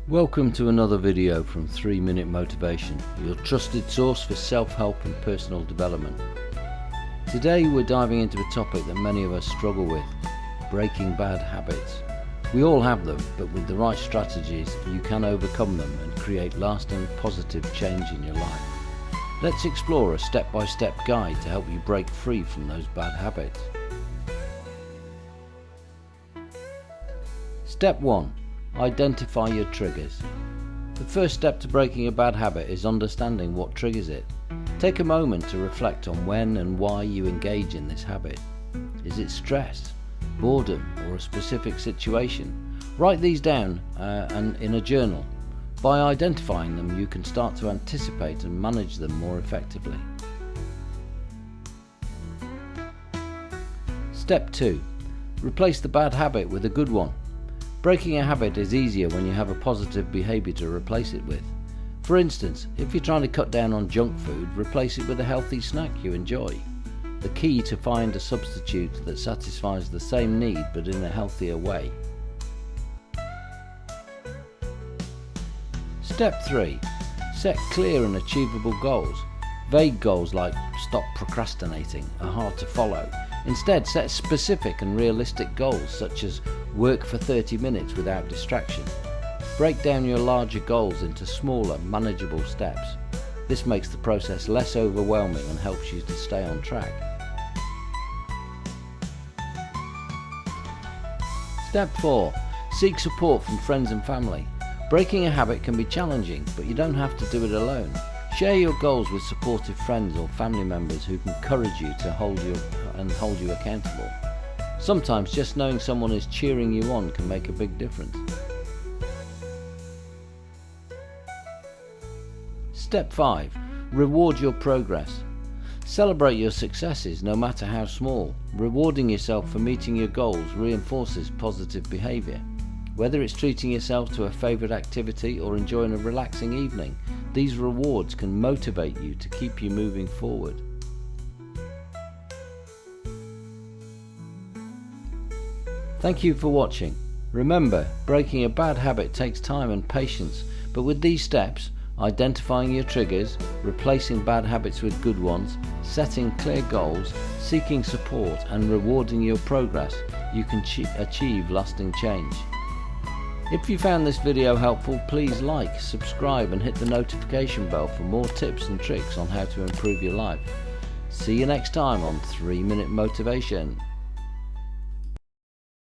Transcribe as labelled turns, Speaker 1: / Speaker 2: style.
Speaker 1: Welcome to another video from 3 Minute Motivation, your trusted source for self-help and personal development. Today we're diving into a topic that many of us struggle with, breaking bad habits. We all have them, but with the right strategies you can overcome them and create lasting positive change in your life. Let's explore a step-by-step guide to help you break free from those bad habits. Step 1. Identify your triggers. The first step to breaking a bad habit is understanding what triggers it. Take a moment to reflect on when and why you engage in this habit. Is it stress, boredom, or a specific situation? Write these down and in a journal. By identifying them, you can start to anticipate and manage them more effectively. Step 2. Replace the bad habit with a good one. Breaking a habit is easier when you have a positive behaviour to replace it with. For instance, if you're trying to cut down on junk food, replace it with a healthy snack you enjoy. The key to find a substitute that satisfies the same need but in a healthier way. Step 3. Set clear and achievable goals. Vague goals like stop procrastinating are hard to follow. Instead, set specific and realistic goals such as work for 30 minutes without distraction. Break down your larger goals into smaller, manageable steps. This makes the process less overwhelming and helps you to stay on track. Step 4. Seek support from friends and family. Breaking a habit can be challenging, but you don't have to do it alone. Share your goals with supportive friends or family members who can encourage you to hold you accountable. Sometimes just knowing someone is cheering you on can make a big difference. Step 5. Reward your progress. Celebrate your successes, no matter how small. Rewarding yourself for meeting your goals reinforces positive behaviour. Whether it's treating yourself to a favourite activity or enjoying a relaxing evening, these rewards can motivate you to keep you moving forward. Thank you for watching. Remember, breaking a bad habit takes time and patience, but with these steps, identifying your triggers, replacing bad habits with good ones, setting clear goals, seeking support and rewarding your progress, you can achieve lasting change. If you found this video helpful, please like, subscribe and hit the notification bell for more tips and tricks on how to improve your life. See you next time on 3 Minute Motivation.